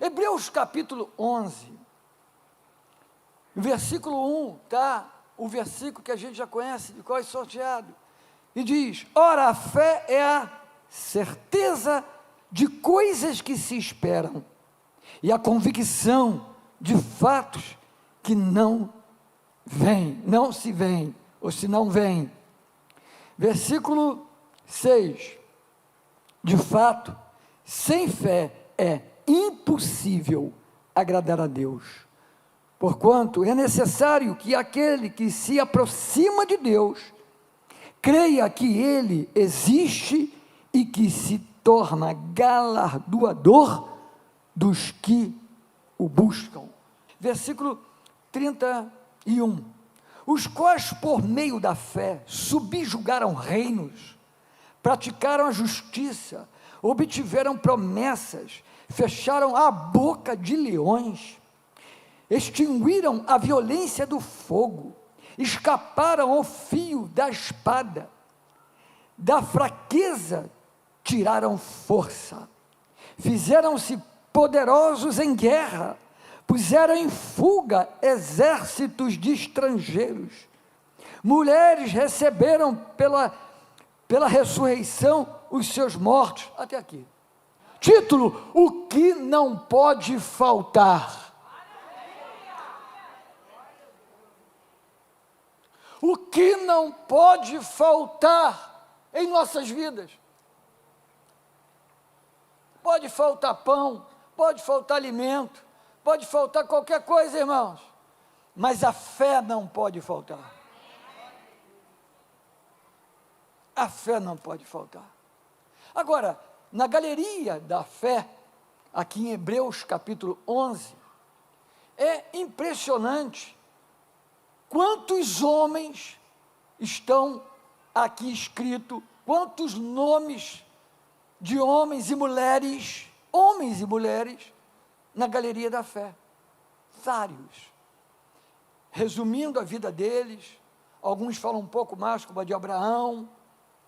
Hebreus capítulo 11, versículo 1, tá? O versículo que a gente já conhece, de qual é sorteado, e diz: ora, a fé é a certeza de coisas que se esperam, e a convicção de fatos que não se veem, ou se não veem. Versículo 6, de fato, sem fé é impossível agradar a Deus, porquanto é necessário que aquele que se aproxima de Deus creia que Ele existe e que se torna galardoador dos que o buscam. Versículo 31, os quais por meio da fé subjugaram reinos, praticaram a justiça, obtiveram promessas, fecharam a boca de leões, extinguiram a violência do fogo, escaparam ao fio da espada, da fraqueza tiraram força, fizeram-se poderosos em guerra, puseram em fuga exércitos de estrangeiros, mulheres receberam pela ressurreição os seus mortos. Até aqui. Título: o que não pode faltar. O que não pode faltar em nossas vidas? Pode faltar pão, pode faltar alimento, pode faltar qualquer coisa, irmãos, mas a fé não pode faltar. A fé não pode faltar. Agora, na galeria da fé, aqui em Hebreus capítulo 11, é impressionante quantos homens estão aqui escritos, quantos nomes de homens e mulheres, na galeria da fé. Vários. Resumindo a vida deles, alguns falam um pouco mais, como a de Abraão,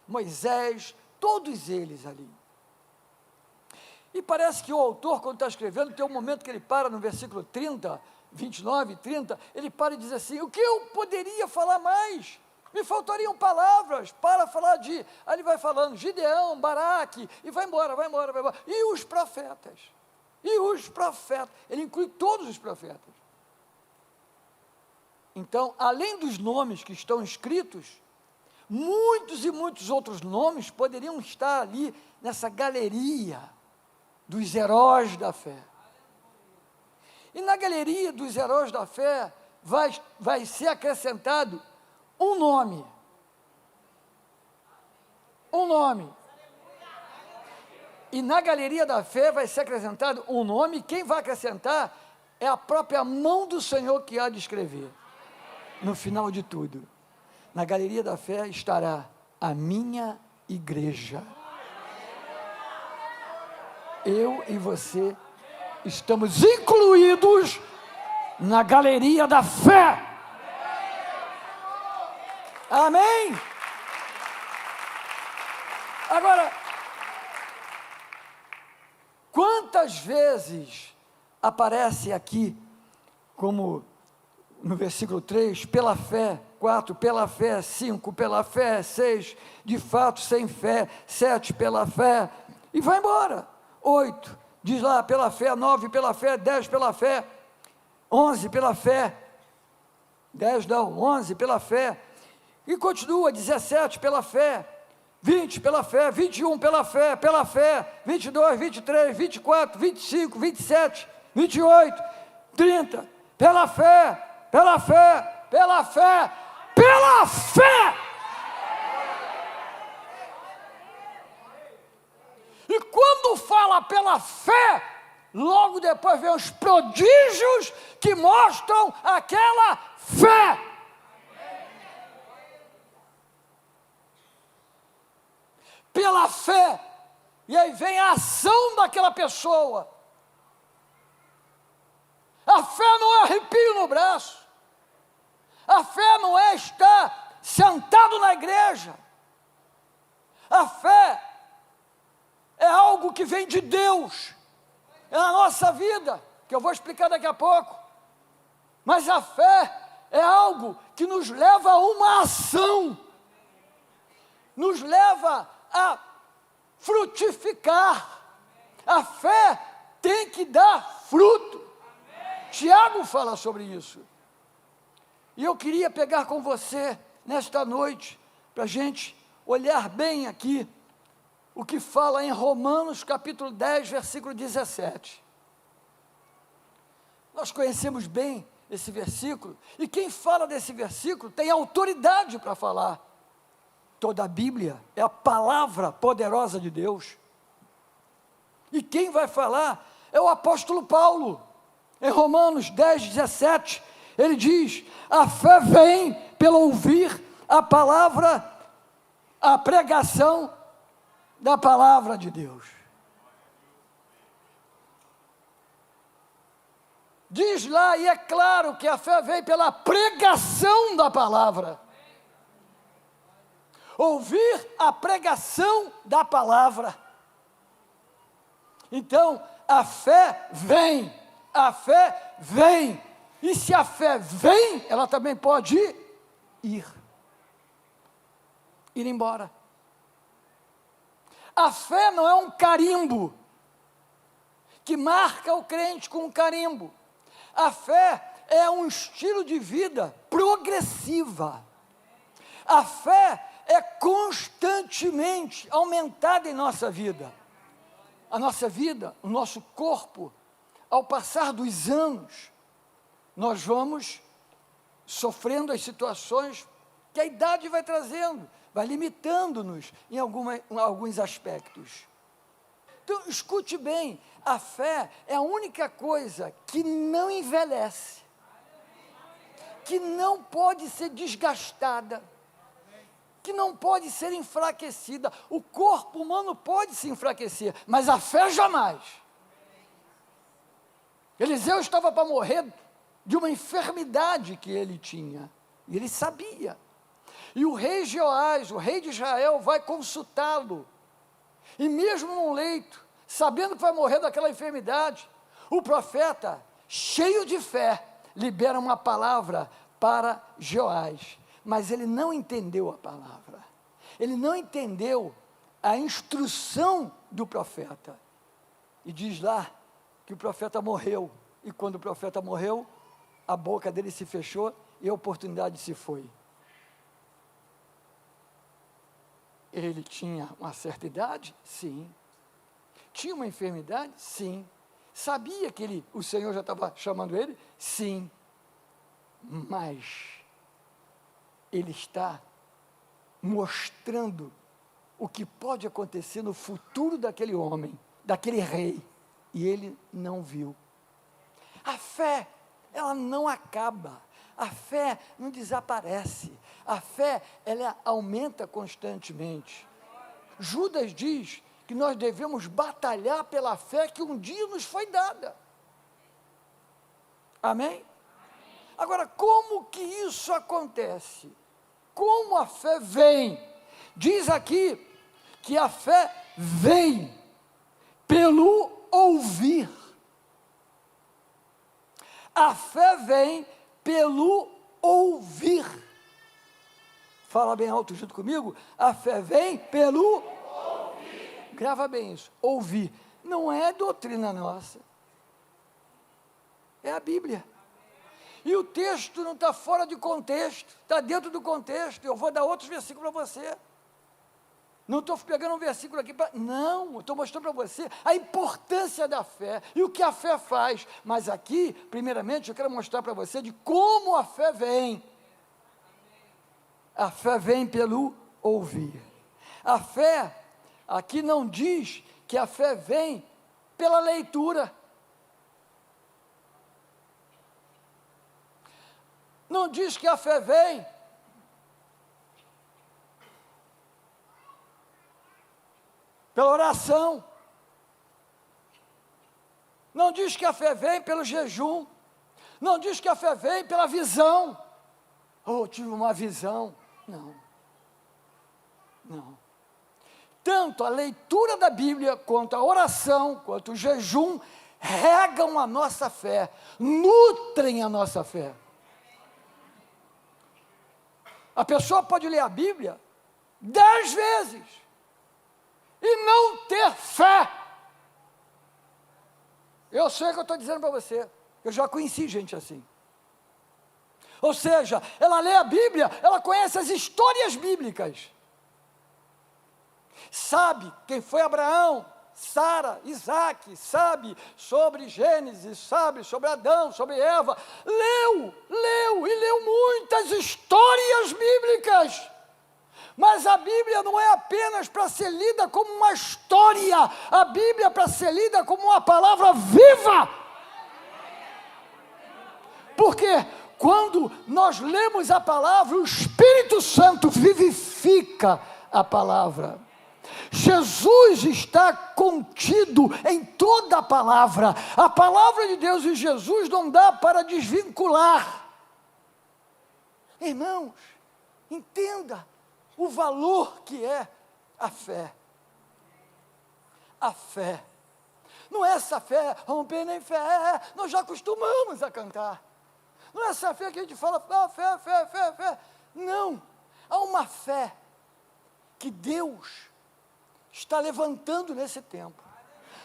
Moisés, todos eles ali. E parece que o autor, quando está escrevendo, tem um momento que ele para no versículo 30, 29, 30, ele para e diz assim: o que eu poderia falar mais? Me faltariam palavras para falar de... Aí ele vai falando, Gideão, Baraque, e vai embora. E os profetas? Ele inclui todos os profetas. Então, além dos nomes que estão escritos, muitos e muitos outros nomes poderiam estar ali nessa galeria dos heróis da fé. E na galeria dos heróis da fé vai ser acrescentado um nome. E na galeria da fé vai ser acrescentado um nome. Quem vai acrescentar é a própria mão do Senhor que há de escrever. No final de tudo, na galeria da fé estará a minha igreja. Eu e você estamos incluídos na galeria da fé. Amém? Agora, quantas vezes aparece aqui, como no versículo 3, pela fé, 4, pela fé, 5, pela fé, 6, de fato, sem fé, 7, pela fé, e vai embora. 8, diz lá, pela fé, 9, pela fé, 10, pela fé, 11, pela fé, 10 não, 11, pela fé, e continua, 17, pela fé, 20, pela fé, 21, pela fé, 22, 23, 24, 25, 27, 28, 30, pela fé, pela fé, pela fé, pela fé. E quando fala pela fé, logo depois vem os prodígios que mostram aquela fé. Pela fé, e aí vem a ação daquela pessoa. A fé não é arrepio no braço, a fé não é estar sentado na igreja, a fé é algo que vem de Deus, é a nossa vida, que eu vou explicar daqui a pouco. Mas a fé é algo que nos leva a uma ação, nos leva a frutificar. A fé tem que dar fruto. Tiago fala sobre isso. E eu queria pegar com você, nesta noite, para a gente olhar bem aqui, o que fala em Romanos capítulo 10, versículo 17. Nós conhecemos bem esse versículo, e quem fala desse versículo tem autoridade para falar. Toda a Bíblia é a palavra poderosa de Deus. E quem vai falar é o apóstolo Paulo. Em Romanos 10, 17, ele diz: a fé vem pelo ouvir a palavra, a pregação da palavra de Deus. Diz lá, e é claro que a fé vem pela pregação da palavra. Ouvir a pregação da palavra. Então, a fé vem, a fé vem. E se a fé vem, ela também pode ir embora. A fé não é um carimbo que marca o crente com um carimbo. A fé é um estilo de vida progressiva. A fé é constantemente aumentada em nossa vida. A nossa vida, o nosso corpo, ao passar dos anos, nós vamos sofrendo as situações que a idade vai trazendo, vai limitando-nos em alguns aspectos. Então, escute bem, a fé é a única coisa que não envelhece, que não pode ser desgastada, que não pode ser enfraquecida. O corpo humano pode se enfraquecer, mas a fé jamais. Eliseu estava para morrer de uma enfermidade que ele tinha, e ele sabia. E o rei Jeoás, o rei de Israel, vai consultá-lo, e mesmo num leito, sabendo que vai morrer daquela enfermidade, o profeta, cheio de fé, libera uma palavra para Jeoás, mas ele não entendeu a palavra, ele não entendeu a instrução do profeta, e diz lá que o profeta morreu, e quando o profeta morreu, a boca dele se fechou e a oportunidade se foi. Ele tinha uma certa idade? Sim. Tinha uma enfermidade? Sim. Sabia que o Senhor já estava chamando ele? Sim. Mas ele está mostrando o que pode acontecer no futuro daquele homem, daquele rei, e ele não viu. A fé, ela não acaba, a fé não desaparece, a fé, ela aumenta constantemente. Judas diz que nós devemos batalhar pela fé que um dia nos foi dada. Amém? Agora, como que isso acontece? Como a fé vem? Diz aqui que a fé vem pelo ouvir. A fé vem pelo ouvir. Fala bem alto junto comigo. A fé vem pelo ouvir. Grava bem isso. Ouvir. Não é doutrina nossa. É a Bíblia. E o texto não está fora de contexto, está dentro do contexto. Eu vou dar outros versículos para você. Não estou pegando um versículo aqui para... Não, estou mostrando para você a importância da fé e o que a fé faz. Mas aqui, primeiramente, eu quero mostrar para você de como a fé vem. A fé vem pelo ouvir. A fé, aqui não diz que a fé vem pela leitura. Não diz que a fé vem pela oração. Não diz que a fé vem pelo jejum. Não diz que a fé vem pela visão. Oh, tive uma visão. Não. Não. Tanto a leitura da Bíblia, quanto a oração, quanto o jejum, regam a nossa fé, nutrem a nossa fé. A pessoa pode ler a Bíblia 10 vezes e não ter fé. Eu sei o que eu estou dizendo para você, eu já conheci gente assim. Ou seja, ela lê a Bíblia, ela conhece as histórias bíblicas, sabe quem foi Abraão, Sara, Isaac, sabe sobre Gênesis, sabe sobre Adão, sobre Eva, leu muitas histórias bíblicas, mas a Bíblia não é apenas para ser lida como uma história, a Bíblia é para ser lida como uma palavra viva, porque quando nós lemos a palavra, o Espírito Santo vivifica a palavra. Jesus está contido em toda a palavra de Deus e Jesus não dá para desvincular. Irmãos, entenda o valor que é a fé. A fé, não é essa fé, rompendo em fé, nós já acostumamos a cantar. Não é essa fé que a gente fala, fé. Não, há uma fé que Deus está levantando nesse tempo.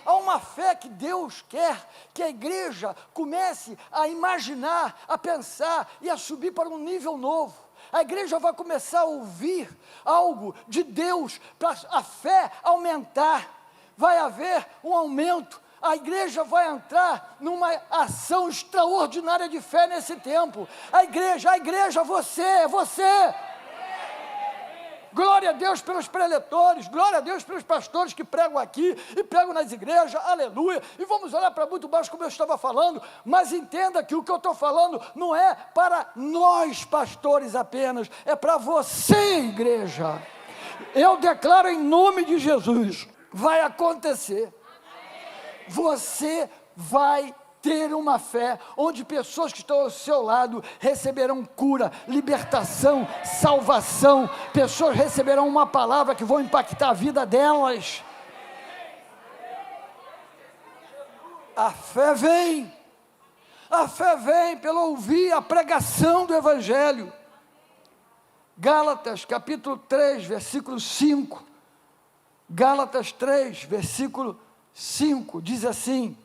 Há uma fé que Deus quer que a igreja comece a imaginar, a pensar e a subir para um nível novo. A igreja vai começar a ouvir algo de Deus para a fé aumentar. Vai haver um aumento. A igreja vai entrar numa ação extraordinária de fé nesse tempo. A igreja, você. Glória a Deus pelos preletores, glória a Deus pelos pastores que pregam aqui e pregam nas igrejas, aleluia. E vamos olhar para muito baixo como eu estava falando, mas entenda que o que eu estou falando não é para nós pastores apenas, é para você, igreja. Eu declaro em nome de Jesus, vai acontecer. Você vai ter uma fé, onde pessoas que estão ao seu lado receberão cura, libertação, salvação, pessoas receberão uma palavra que vai impactar a vida delas. A fé vem pelo ouvir a pregação do Evangelho. Gálatas capítulo 3, versículo 5, Gálatas 3, versículo 5, diz assim: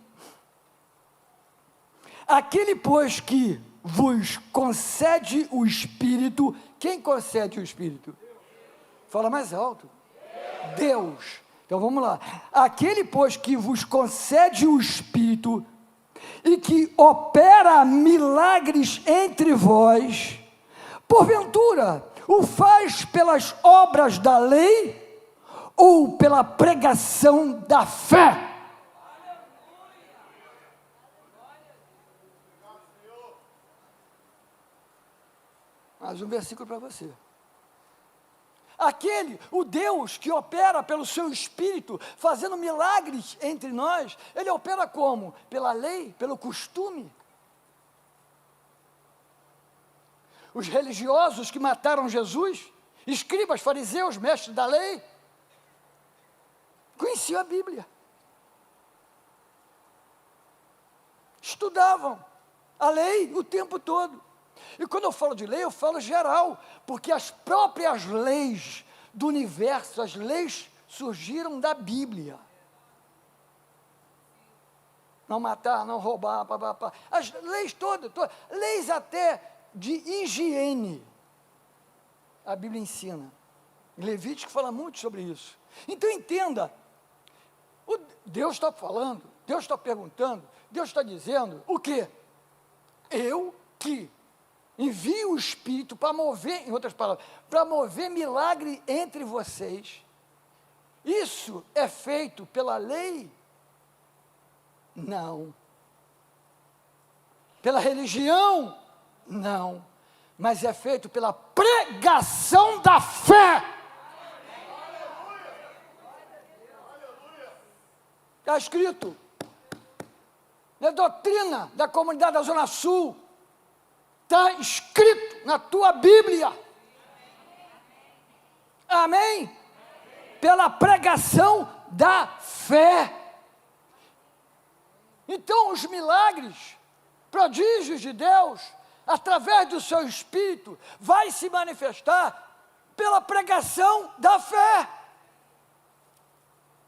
aquele, pois, que vos concede o Espírito, quem concede o Espírito? Fala mais alto. Deus. Então vamos lá. Aquele, pois, que vos concede o Espírito e que opera milagres entre vós, porventura o faz pelas obras da lei ou pela pregação da fé? Mais um versículo para você. O Deus que opera pelo seu Espírito, fazendo milagres entre nós, Ele opera como? Pela lei, pelo costume. Os religiosos que mataram Jesus, escribas, fariseus, mestres da lei, conheciam a Bíblia. Estudavam a lei o tempo todo. E quando eu falo de lei, eu falo geral, porque as próprias leis do universo, as leis surgiram da Bíblia. Não matar, não roubar, as leis todas, leis até de higiene, a Bíblia ensina. Levítico fala muito sobre isso. Então entenda, Deus está falando, Deus está perguntando, Deus está dizendo o quê? Eu que envio o Espírito para mover, em outras palavras, para mover milagre entre vocês. Isso é feito pela lei? Não. Pela religião? Não. Mas é feito pela pregação da fé. Está escrito na doutrina da comunidade da Zona Sul. Está escrito na tua Bíblia. Amém? Pela pregação da fé. Então, os milagres, prodígios de Deus, através do seu Espírito, vai se manifestar pela pregação da fé.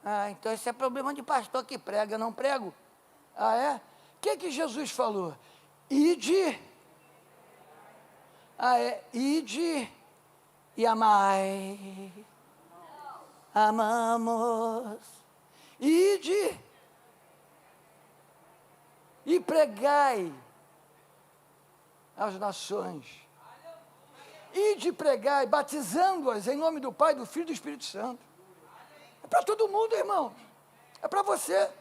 Ah, então esse é problema de pastor que prega, eu não prego. Ah, é? O que Jesus falou? Ide, ide e amai. Amamos. Ide e pregai às nações. Ide e pregai, batizando-as em nome do Pai, do Filho e do Espírito Santo. É para todo mundo, irmãos. É para você.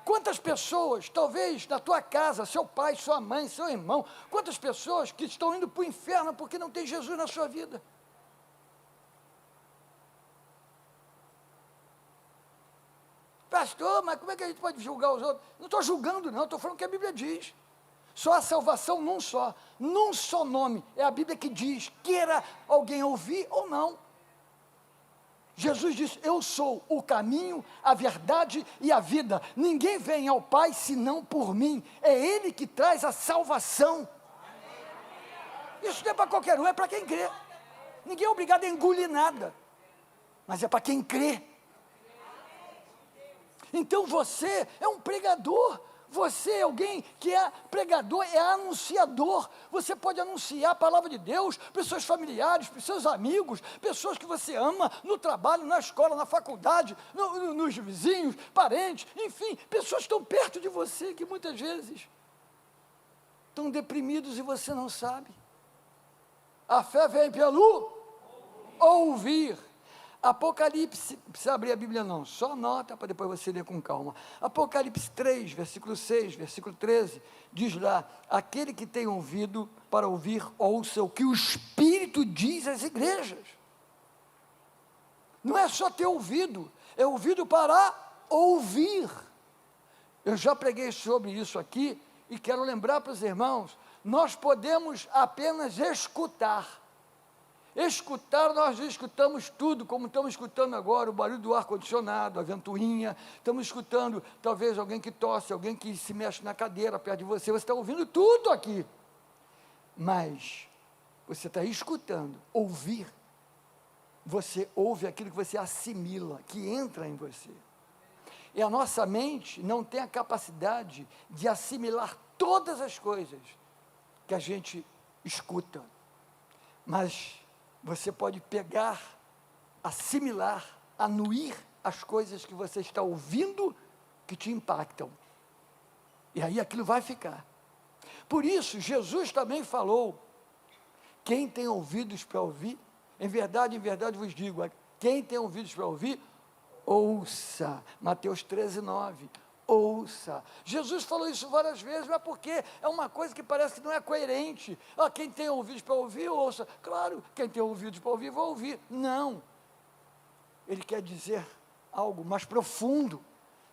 Quantas pessoas, talvez na tua casa, seu pai, sua mãe, seu irmão, quantas pessoas que estão indo para o inferno porque não tem Jesus na sua vida? Pastor, mas como é que a gente pode julgar os outros? Não estou julgando, não, estou falando o que a Bíblia diz. Só a salvação num só nome. É a Bíblia que diz, queira alguém ouvir ou não. Jesus disse, eu sou o caminho, a verdade e a vida. Ninguém vem ao Pai senão por mim. É Ele que traz a salvação. Isso não é para qualquer um, é para quem crê. Ninguém é obrigado a engolir nada. Mas é para quem crê. Então você é um pregador. Você é alguém que é pregador, é anunciador. Você pode anunciar a palavra de Deus para os seus familiares, para os seus amigos, pessoas que você ama, no trabalho, na escola, na faculdade, nos vizinhos, parentes, enfim, pessoas que estão perto de você, que muitas vezes estão deprimidos e você não sabe. A fé vem pelo ouvir. Apocalipse, não precisa abrir a Bíblia não, só anota para depois você ler com calma. Apocalipse 3, versículo 6, versículo 13, diz lá, aquele que tem ouvido para ouvir, ouça o que o Espírito diz às igrejas. Não é só ter ouvido, é ouvido para ouvir. Eu já preguei sobre isso aqui e quero lembrar para os irmãos, nós podemos apenas escutar. Escutar, nós escutamos tudo, como estamos escutando agora, o barulho do ar-condicionado, a ventoinha, estamos escutando, talvez, alguém que tosse, alguém que se mexe na cadeira perto de você está ouvindo tudo aqui. Mas, você está escutando, ouvir, você ouve aquilo que você assimila, que entra em você. E a nossa mente não tem a capacidade de assimilar todas as coisas que a gente escuta, mas você pode pegar, assimilar, anuir as coisas que você está ouvindo que te impactam. E aí aquilo vai ficar. Por isso, Jesus também falou, quem tem ouvidos para ouvir, em verdade vos digo, quem tem ouvidos para ouvir, ouça. Mateus 13, 9. Ouça. Jesus falou isso várias vezes, mas porque é uma coisa que parece que não é coerente. Ah, quem tem ouvidos para ouvir, ouça. Claro, quem tem ouvidos para ouvir, vai ouvir. Não. Ele quer dizer algo mais profundo.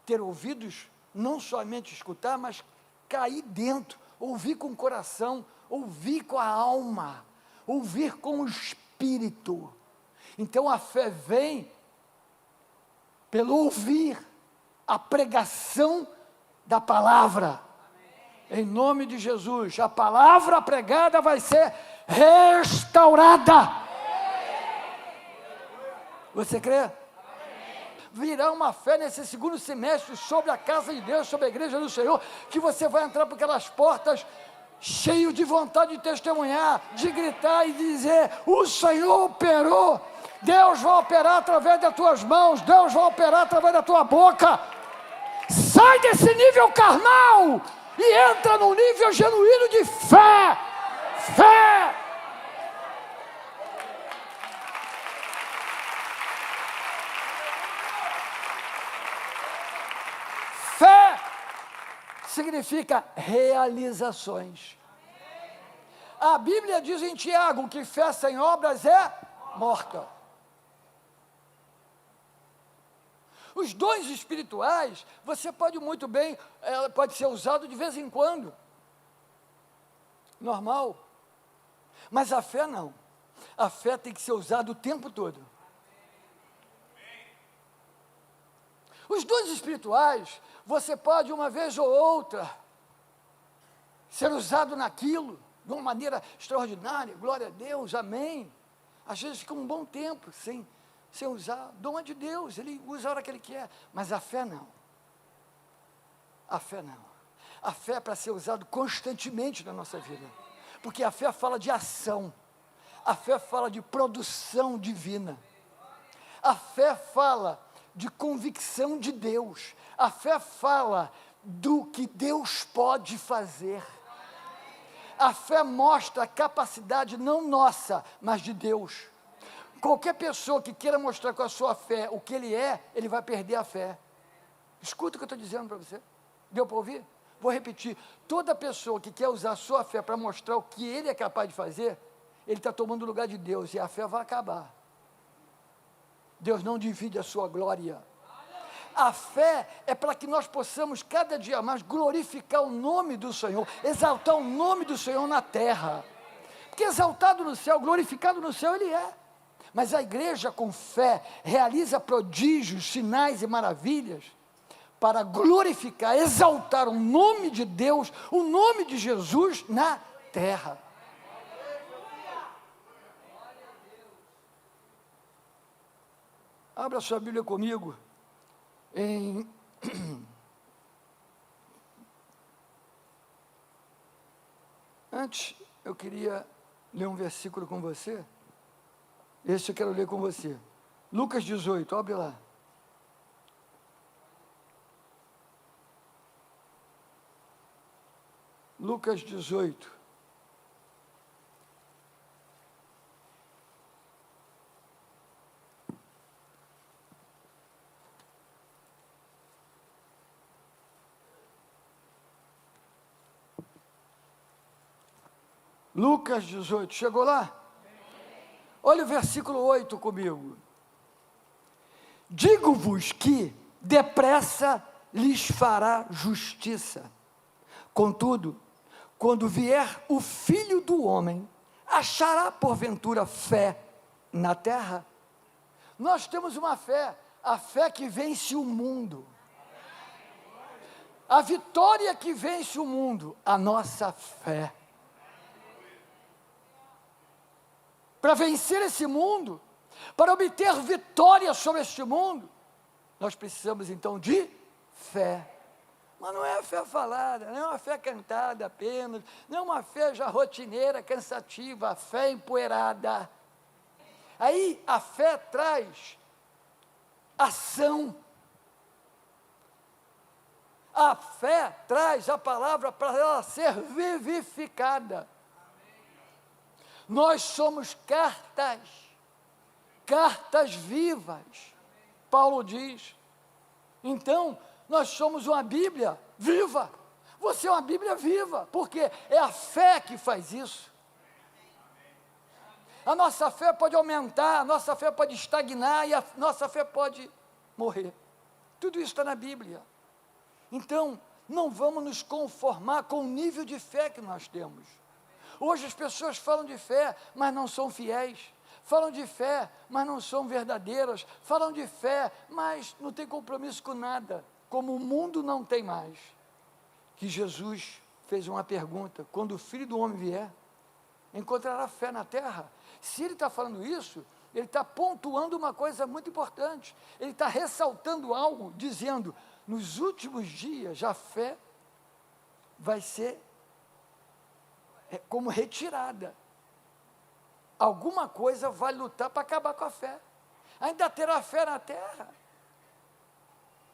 Ter ouvidos, não somente escutar, mas cair dentro. Ouvir com o coração, ouvir com a alma, ouvir com o espírito. Então a fé vem pelo ouvir. A pregação da palavra, em nome de Jesus, a palavra pregada vai ser restaurada. Você crê? Virá uma fé nesse segundo semestre sobre a casa de Deus, sobre a igreja do Senhor, que você vai entrar por aquelas portas cheio de vontade de testemunhar, de gritar e dizer, o Senhor operou. Deus vai operar através das tuas mãos, Deus vai operar através da tua boca. Sai desse nível carnal e entra num nível genuíno de fé. Fé. Fé significa realizações. A Bíblia diz em Tiago que fé sem obras é morta. Os dons espirituais, você pode muito bem, pode ser usado de vez em quando. Normal. Mas a fé não. A fé tem que ser usada o tempo todo. Os dons espirituais, Você pode, uma vez ou outra, ser usado naquilo, de uma maneira extraordinária, glória a Deus, amém. Às vezes fica um bom tempo sem usar, dom é de Deus, Ele usa a hora que Ele quer, mas a fé não. A fé não. A fé é para ser usado constantemente na nossa vida, porque a fé fala de ação, a fé fala de produção divina, a fé fala de convicção de Deus, a fé fala do que Deus pode fazer. A fé mostra a capacidade não nossa, mas de Deus. Qualquer pessoa que queira mostrar com a sua fé o que ele é, ele vai perder a fé. Escuta o que eu estou dizendo para você. Deu para ouvir? Vou repetir. Toda pessoa que quer usar a sua fé para mostrar o que ele é capaz de fazer, ele está tomando o lugar de Deus e a fé vai acabar. Deus não divide a sua glória. A fé é para que nós possamos cada dia mais glorificar o nome do Senhor, exaltar o nome do Senhor na terra, porque exaltado no céu, glorificado no céu Ele é, mas a igreja com fé realiza prodígios, sinais e maravilhas, para glorificar, exaltar o nome de Deus, o nome de Jesus na terra. Abra sua Bíblia comigo, Antes, eu queria ler um versículo com você. Esse eu quero ler com você. Lucas 18, abre lá. Lucas 18. Lucas 18, chegou lá? Olha o versículo 8 comigo. Digo-vos que depressa lhes fará justiça. Contudo, quando vier o Filho do Homem, achará porventura fé na terra? Nós temos uma fé, a fé que vence o mundo. A vitória que vence o mundo, a nossa fé. Para vencer esse mundo, para obter vitória sobre este mundo, nós precisamos então de fé. Mas não é a fé falada, não é uma fé cantada apenas, não é uma fé já rotineira, cansativa, a fé empoeirada. Aí a fé traz ação. A fé traz a palavra para ela ser vivificada. Nós somos cartas vivas, Paulo diz. Então, nós somos uma Bíblia viva. Você é uma Bíblia viva, porque é a fé que faz isso. A nossa fé pode aumentar, a nossa fé pode estagnar e a nossa fé pode morrer. Tudo isso está na Bíblia. Então, não vamos nos conformar com o nível de fé que nós temos. Hoje as pessoas falam de fé, mas não são fiéis. Falam de fé, mas não são verdadeiras. Falam de fé, mas não tem compromisso com nada. Como o mundo não tem mais. Que Jesus fez uma pergunta: quando o Filho do Homem vier, encontrará fé na terra? Se ele está falando isso, ele está pontuando uma coisa muito importante. Ele está ressaltando algo, dizendo: nos últimos dias a fé vai ser como retirada. Alguma coisa vai lutar para acabar com a fé. Ainda terá fé na terra?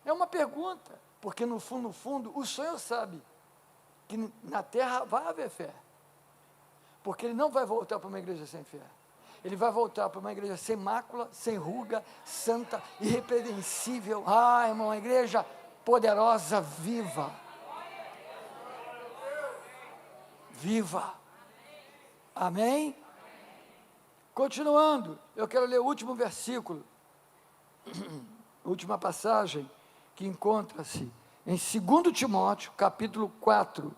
É uma pergunta, porque no fundo, o Senhor sabe que na terra vai haver fé. Porque Ele não vai voltar para uma igreja sem fé. Ele vai voltar para uma igreja sem mácula, sem ruga, santa, irrepreensível. Ah, irmão, uma igreja poderosa, viva. Viva. Amém? Continuando, eu quero ler o último versículo, última passagem, que encontra-se em 2 Timóteo, capítulo 4.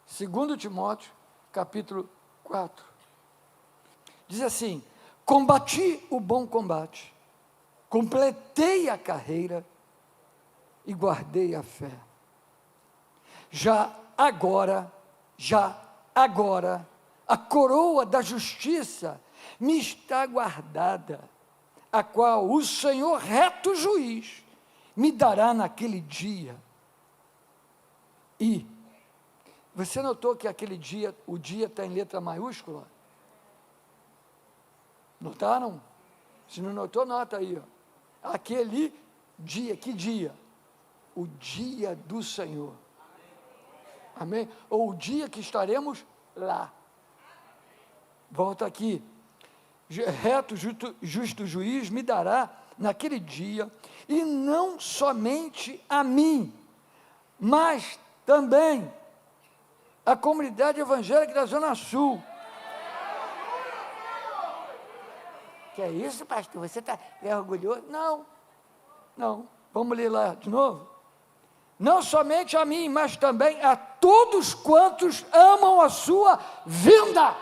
2 Timóteo, capítulo 4. Diz assim: combati o bom combate, completei a carreira e guardei a fé. Já agora, a coroa da justiça me está guardada, a qual o Senhor, reto juiz, me dará naquele dia. E você notou que aquele dia, o dia está em letra maiúscula? Notaram? Se não notou, nota aí. Ó. Aquele dia, que dia? O dia do Senhor. Amém? Ou o dia que estaremos lá. Volta aqui. Reto, justo juiz me dará naquele dia, e não somente a mim, mas também a comunidade evangélica da Zona Sul. Que é isso, pastor? Você é orgulhoso? Não. Vamos ler lá de novo? Não somente a mim, mas também a todos quantos amam a sua vinda.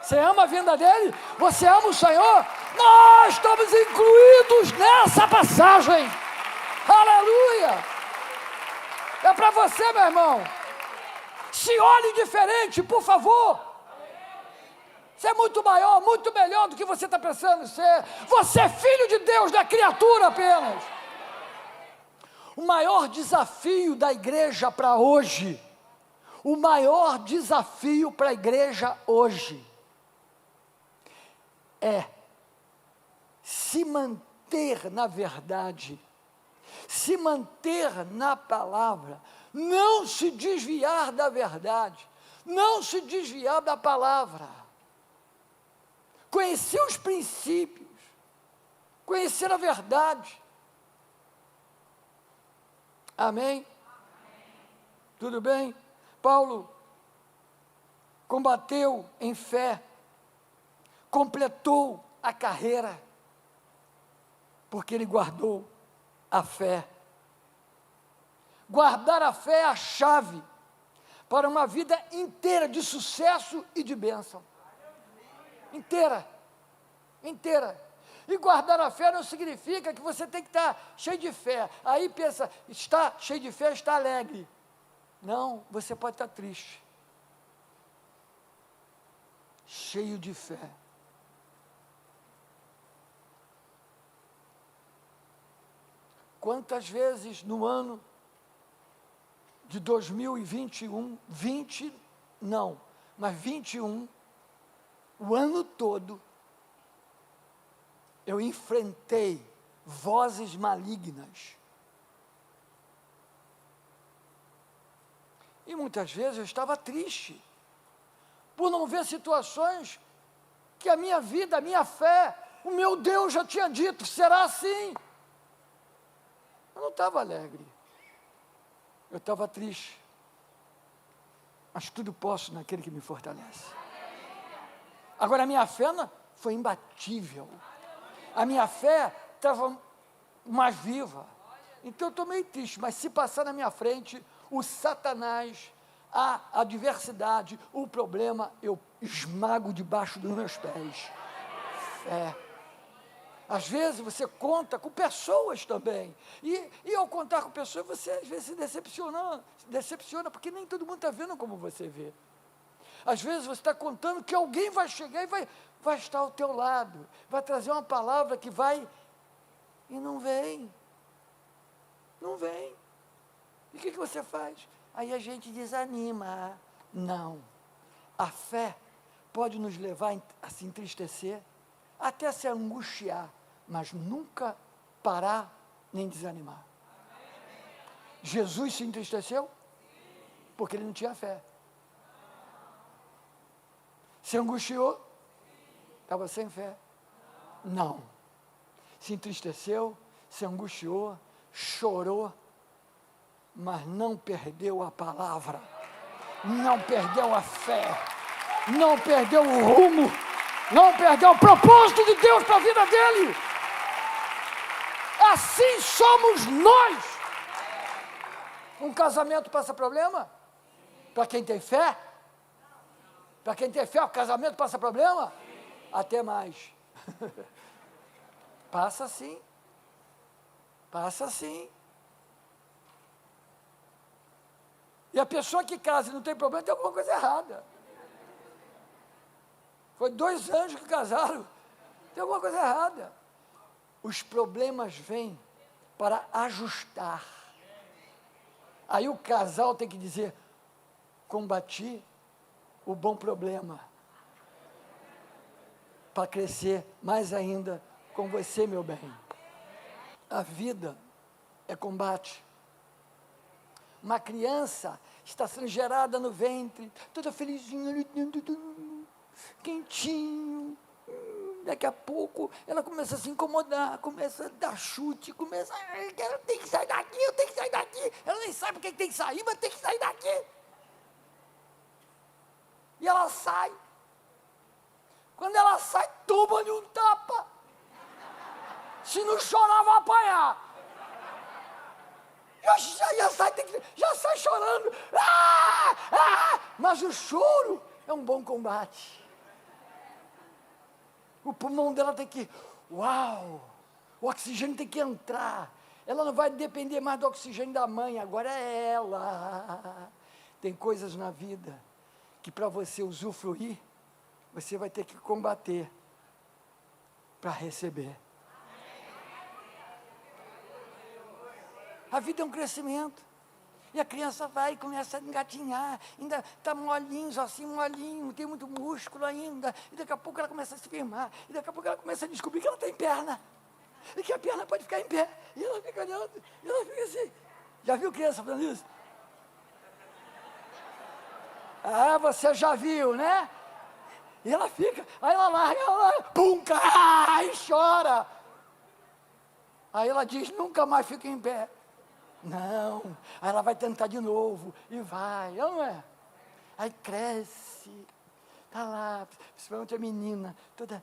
Você ama a vinda dele? Você ama o Senhor? Nós estamos incluídos nessa passagem. Aleluia! É para você, meu irmão. Se olhe diferente, por favor. Você é muito maior, muito melhor do que você está pensando ser. Você é filho de Deus, não é criatura apenas. O maior desafio da igreja para hoje, o maior desafio para a igreja hoje, é se manter na verdade, se manter na palavra, não se desviar da verdade, não se desviar da palavra, conhecer os princípios, conhecer a verdade. Amém? Tudo bem? Paulo combateu em fé, completou a carreira, porque ele guardou a fé. Guardar a fé é a chave para uma vida inteira de sucesso e de bênção. Inteira. E guardar a fé não significa que você tem que estar cheio de fé. Aí pensa, está cheio de fé, está alegre. Não, você pode estar triste. Cheio de fé. Quantas vezes no ano de 2021, 21, o ano todo, eu enfrentei vozes malignas. E muitas vezes eu estava triste, por não ver situações que a minha vida, a minha fé, o meu Deus já tinha dito, será assim. Eu não estava alegre, eu estava triste, mas tudo posso naquele que me fortalece. Agora a minha fé foi imbatível, a minha fé estava mais viva, então eu estou meio triste, mas se passar na minha frente, o Satanás, a adversidade, o problema, eu esmago debaixo dos meus pés. Fé. Às vezes você conta com pessoas também, e ao contar com pessoas, você às vezes se decepciona, porque nem todo mundo está vendo como você vê. Às vezes você está contando que alguém vai chegar e vai estar ao teu lado, vai trazer uma palavra que vai, e não vem. E o que você faz? Aí a gente desanima. Não, a fé pode nos levar a se entristecer, até se angustiar, mas nunca parar nem desanimar. Jesus se entristeceu? Porque ele não tinha fé. Se angustiou? Estava sem fé? Não. Se entristeceu, se angustiou, chorou, mas não perdeu a palavra, não perdeu a fé, não perdeu o rumo, não perdeu o propósito de Deus para a vida dele. Assim somos nós. Um casamento passa problema? Para quem tem fé? Para quem tem fé, o casamento passa problema? Até mais. Passa sim. Passa sim. E a pessoa que casa e não tem problema, tem alguma coisa errada. Foi 2 anjos que casaram, tem alguma coisa errada. Os problemas vêm para ajustar. Aí o casal tem que dizer, combati o bom problema, para crescer mais ainda com você, meu bem. A vida é combate. Uma criança está sendo gerada no ventre, toda felizinha ali dentro, quentinho. Daqui a pouco ela começa a se incomodar, começa a dar chute, começa, eu tenho que sair daqui, eu tenho que sair daqui. Ela nem sabe porque tem que sair, mas tem que sair daqui. E ela sai. Quando ela sai, toma-lhe um tapa. Se não chorar, vai apanhar. Já sai chorando. Mas o choro é um bom combate. O pulmão dela tem que, o oxigênio tem que entrar. Ela não vai depender mais do oxigênio da mãe, agora é ela. Tem coisas na vida que para você usufruir, você vai ter que combater para receber. A vida é um crescimento. E a criança vai e começa a engatinhar, ainda está molinho, assim, molinho, não tem muito músculo ainda. E daqui a pouco ela começa a se firmar. E daqui a pouco ela começa a descobrir que ela tem perna. E que a perna pode ficar em pé. E ela fica olhando, e ela fica assim. Já viu criança fazendo isso? Você já viu, né? E ela fica, aí ela larga, pum, cai, e chora. Aí ela diz, nunca mais fica em pé. Não, aí ela vai tentar de novo, e vai, não é? Aí cresce, está lá, principalmente a menina, toda,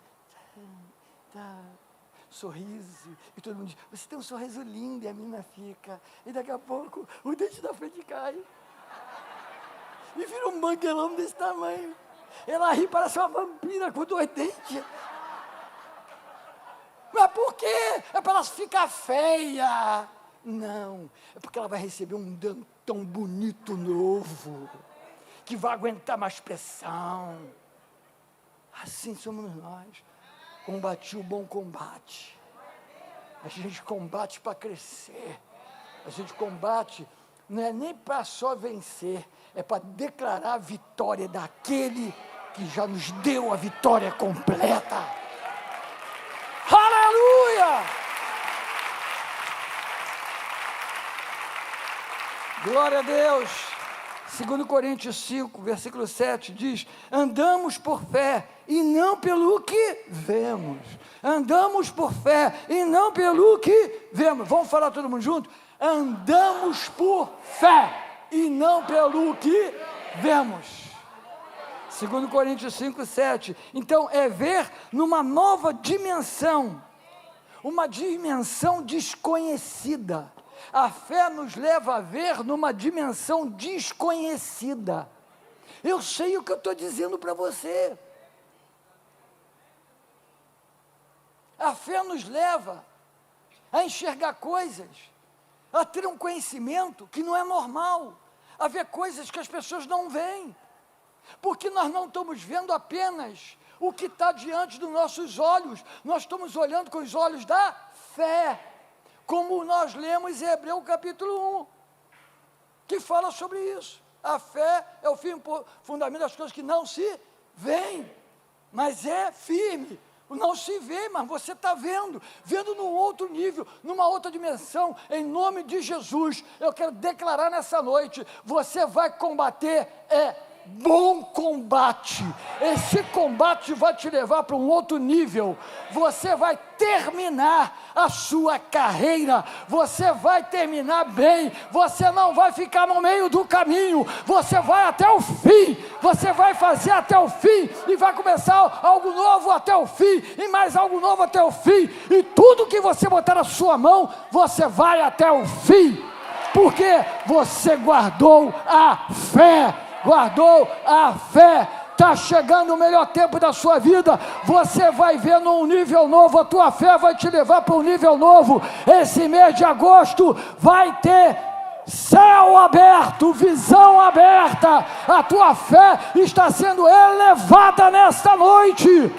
sorriso, e todo mundo diz, você tem um sorriso lindo, e a menina fica, e daqui a pouco, o dente da frente cai, e vira um banguelão desse tamanho, ela ri, parece uma vampira com 2 dentes, mas por quê? É para ela ficar feia. Não, é porque ela vai receber um dentão bonito novo, que vai aguentar mais pressão. Assim somos nós. Combati o bom combate. A gente combate para crescer. A gente combate, não é nem para só vencer, é para declarar a vitória daquele que já nos deu a vitória completa. Aleluia! Glória a Deus. 2 Coríntios 5, versículo 7 diz, andamos por fé e não pelo que vemos. Andamos por fé e não pelo que vemos. Vamos falar todo mundo junto? Andamos por fé e não pelo que vemos. 2 Coríntios 5, 7. Então é ver numa nova dimensão, uma dimensão desconhecida. A fé nos leva a ver numa dimensão desconhecida. Eu sei o que eu estou dizendo para você. A fé nos leva a enxergar coisas, a ter um conhecimento que não é normal, a ver coisas que as pessoas não veem, porque nós não estamos vendo apenas o que está diante dos nossos olhos, nós estamos olhando com os olhos da fé. Como nós lemos em Hebreus capítulo 1, que fala sobre isso. A fé é o fundamento das coisas que não se veem, mas é firme. Não se vê, mas você está vendo num outro nível, numa outra dimensão. Em nome de Jesus, eu quero declarar nessa noite, você vai combater, bom combate. Esse combate vai te levar para um outro nível. Você vai terminar a sua carreira, você vai terminar bem, você não vai ficar no meio do caminho, você vai até o fim, você vai fazer até o fim, e vai começar algo novo até o fim, e mais algo novo até o fim, e tudo que você botar na sua mão, você vai até o fim, porque você guardou a fé, está chegando o melhor tempo da sua vida, você vai ver num nível novo, a tua fé vai te levar para um nível novo. Esse mês de agosto vai ter céu aberto, visão aberta, a tua fé está sendo elevada nesta noite.